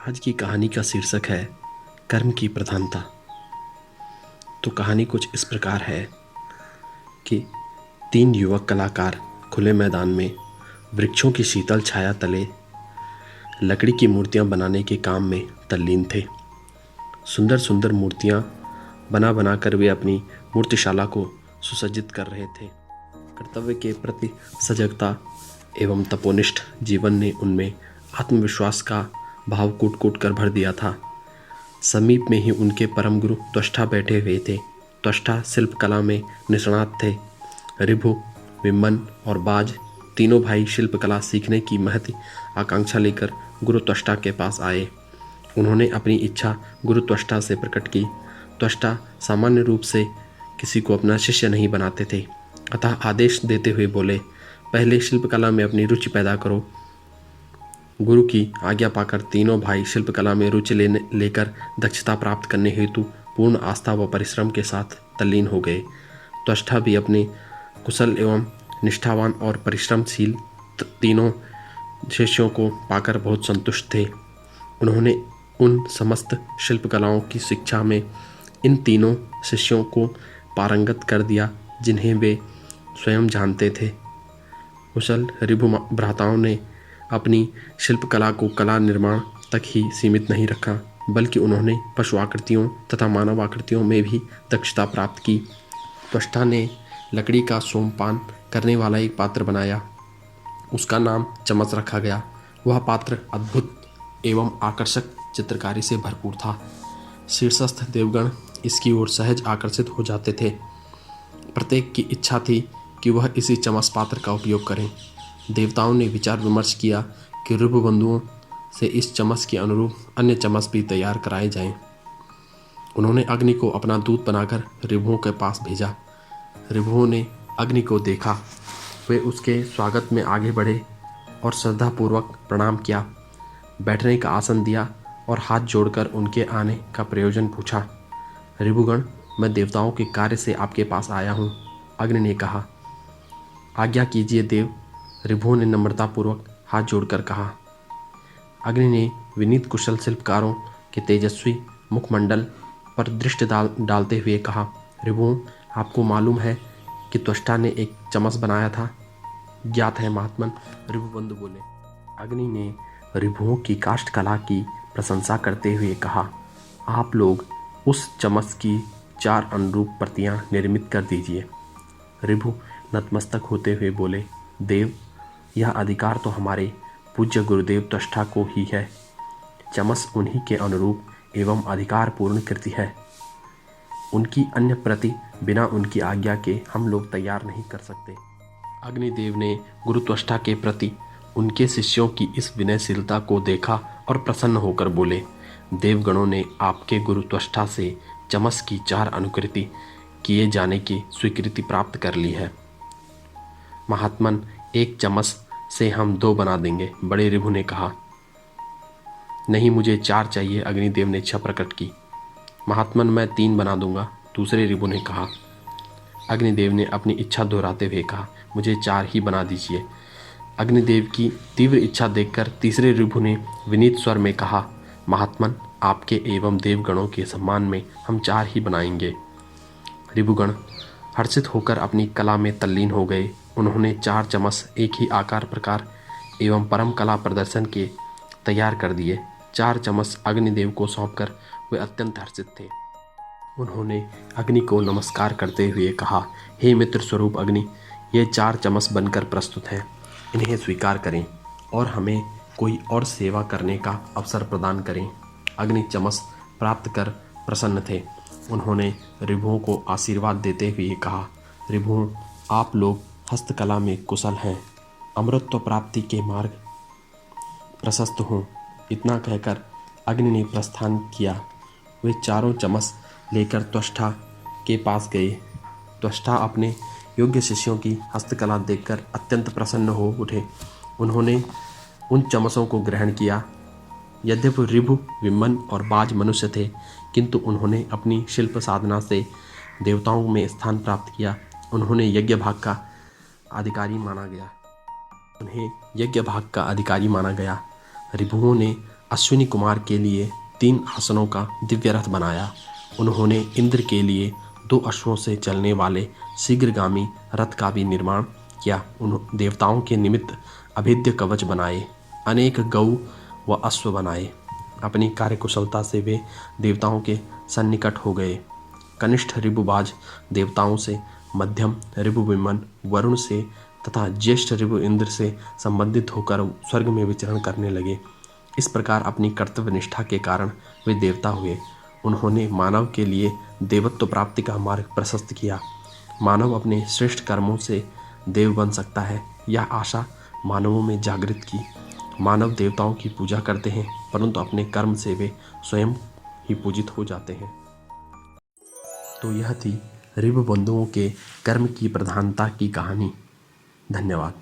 आज की कहानी का शीर्षक है कर्म की प्रधानता। तो कहानी कुछ इस प्रकार है कि 3 युवक कलाकार खुले मैदान में वृक्षों की शीतल छाया तले लकड़ी की मूर्तियां बनाने के काम में तल्लीन थे। सुंदर सुंदर मूर्तियां बना बना कर वे अपनी मूर्तिशाला को सुसज्जित कर रहे थे। कर्तव्य के प्रति सजगता एवं तपोनिष्ठ जीवन ने उनमें आत्मविश्वास का भाव कूट कूट कर भर दिया था। समीप में ही उनके परम गुरु त्वष्टा बैठे हुए थे। त्वष्टा शिल्पकला में निष्णात थे। ऋभु, विमन और बाज तीनों भाई शिल्पकला सीखने की महती आकांक्षा लेकर गुरु त्वष्टा के पास आए। उन्होंने अपनी इच्छा गुरु त्वष्टा से प्रकट की। त्वष्टा सामान्य रूप से किसी को अपना शिष्य नहीं बनाते थे, अतः आदेश देते हुए बोले, पहले शिल्पकला में अपनी रुचि पैदा करो। गुरु की आज्ञा पाकर तीनों भाई शिल्पकला में रुचि लेकर दक्षता प्राप्त करने हेतु पूर्ण आस्था व परिश्रम के साथ तल्लीन हो गए। त्वष्टा भी अपने कुशल एवं निष्ठावान और परिश्रमशील तीनों शिष्यों को पाकर बहुत संतुष्ट थे। उन्होंने उन समस्त शिल्पकलाओं की शिक्षा में इन तीनों शिष्यों को पारंगत कर दिया जिन्हें वे स्वयं जानते थे। कुशल ऋभु भ्राताओं ने अपनी शिल्पकला को कला निर्माण तक ही सीमित नहीं रखा, बल्कि उन्होंने पशु आकृतियों तथा मानव आकृतियों में भी दक्षता प्राप्त की। त्वष्टा ने लकड़ी का सोमपान करने वाला एक पात्र बनाया। उसका नाम चमच रखा गया। वह पात्र अद्भुत एवं आकर्षक चित्रकारी से भरपूर था। शीर्षस्थ देवगण इसकी ओर सहज आकर्षित हो जाते थे। प्रत्येक की इच्छा थी कि वह इसी चमच पात्र का उपयोग करें। देवताओं ने विचार विमर्श किया कि ऋभु बंधुओं से इस चमच के अनुरूप अन्य चमच भी तैयार कराए जाएं। उन्होंने अग्नि को अपना दूत बनाकर ऋभुओं के पास भेजा। ऋभुओं ने अग्नि को देखा। वे उसके स्वागत में आगे बढ़े और श्रद्धापूर्वक प्रणाम किया, बैठने का आसन दिया और हाथ जोड़कर उनके आने का प्रयोजन पूछा। ऋभुगण, मैं देवताओं के कार्य से आपके पास आया हूँ, अग्नि ने कहा। आज्ञा कीजिए देव, ऋभुओं ने नम्रतापूर्वक हाथ जोड़कर कहा। अग्नि ने विनीत कुशल शिल्पकारों के तेजस्वी मुखमंडल पर दृष्टि डालते हुए कहा, ऋभुओं, आपको मालूम है कि त्वष्टा ने एक चमच बनाया था? ज्ञात है महात्मन, ऋभुबंधु बोले। अग्नि ने ऋभुओं की काष्ठ कला की प्रशंसा करते हुए कहा, आप लोग उस चमच की 4 अनुरूप प्रतियां निर्मित कर दीजिए। ऋभु नतमस्तक होते हुए बोले, देव, यह अधिकार तो हमारे पूज्य गुरुदेव त्वष्टा को ही है। चमच उन्हीं के अनुरूप एवं अधिकार पूर्ण कृति है। उनकी अन्य प्रति बिना उनकी आज्ञा के हम लोग तैयार नहीं कर सकते। अग्निदेव ने गुरु त्वष्टा के प्रति उनके शिष्यों की इस विनयशीलता को देखा और प्रसन्न होकर बोले, देवगणों ने आपके गुरु त्वष्टा से चमच की 4 अनुकृति किए जाने की स्वीकृति प्राप्त कर ली है। महात्मन, एक चमच से हम 2 बना देंगे, बड़े ऋभु ने कहा। नहीं, मुझे 4 चाहिए, अग्निदेव ने इच्छा प्रकट की। महात्मन, मैं 3 बना दूंगा, दूसरे ऋभु ने कहा। अग्निदेव ने अपनी इच्छा दोहराते हुए कहा, मुझे 4 ही बना दीजिए। अग्निदेव की तीव्र इच्छा देखकर तीसरे ऋभु ने विनीत स्वर में कहा, महात्मन, आपके एवं देवगणों के सम्मान में हम 4 ही बनाएंगे। ऋभुगण हर्षित होकर अपनी कला में तल्लीन हो गए। उन्होंने 4 चमच एक ही आकार प्रकार एवं परम कला प्रदर्शन के तैयार कर दिए। 4 चमच अग्निदेव को सौंपकर वे अत्यंत हर्षित थे। उन्होंने अग्नि को नमस्कार करते हुए कहा, हे मित्र स्वरूप अग्नि, ये 4 चमच बनकर प्रस्तुत हैं। इन्हें स्वीकार करें और हमें कोई और सेवा करने का अवसर प्रदान करें। अग्नि चमच प्राप्त कर प्रसन्न थे। उन्होंने ऋभुओं को आशीर्वाद देते हुए कहा, ऋभुओं, आप लोग हस्तकला में कुशल हैं, अमृतत्व प्राप्ति के मार्ग प्रशस्त हों। इतना कहकर अग्नि ने प्रस्थान किया। वे 4 चमच लेकर त्वष्टा के पास गए। त्वष्टा अपने योग्य शिष्यों की हस्तकला देखकर अत्यंत प्रसन्न हो उठे। उन्होंने उन चमचों को ग्रहण किया। यद्यपि ऋभु, विमन और बाज मनुष्य थे, किंतु उन्होंने अपनी शिल्प साधना से देवताओं में स्थान प्राप्त किया। उन्हें यज्ञ भाग का अधिकारी माना गया। ऋभुओं ने अश्विनी कुमार के लिए 3 आसनों का दिव्य रथ बनाया। उन्होंने इंद्र के लिए 2 अश्वों से चलने वाले शीघ्रगामी रथ का भी निर्माण किया। उन्होंने देवताओं के निमित्त अभेद्य कवच बनाए, अनेक गौ व अश्व बनाए। अपनी कार्यकुशलता से वे देवताओं के सन्निकट हो गए। कनिष्ठ रिपुबाज देवताओं से, मध्यम रिपु विमन वरुण से तथा ज्येष्ठ रिपु इंद्र से संबंधित होकर स्वर्ग में विचरण करने लगे। इस प्रकार अपनी कर्तव्य निष्ठा के कारण वे देवता हुए। उन्होंने मानव के लिए देवत्व प्राप्ति का मार्ग प्रशस्त किया। मानव अपने श्रेष्ठ कर्मों से देव बन सकता है, यह आशा मानवों में जागृत की। मानव देवताओं की पूजा करते हैं, परंतु अपने कर्म से वे स्वयं ही पूजित हो जाते हैं। तो यह थी रिपु बंधुओं के कर्म की प्रधानता की कहानी। धन्यवाद।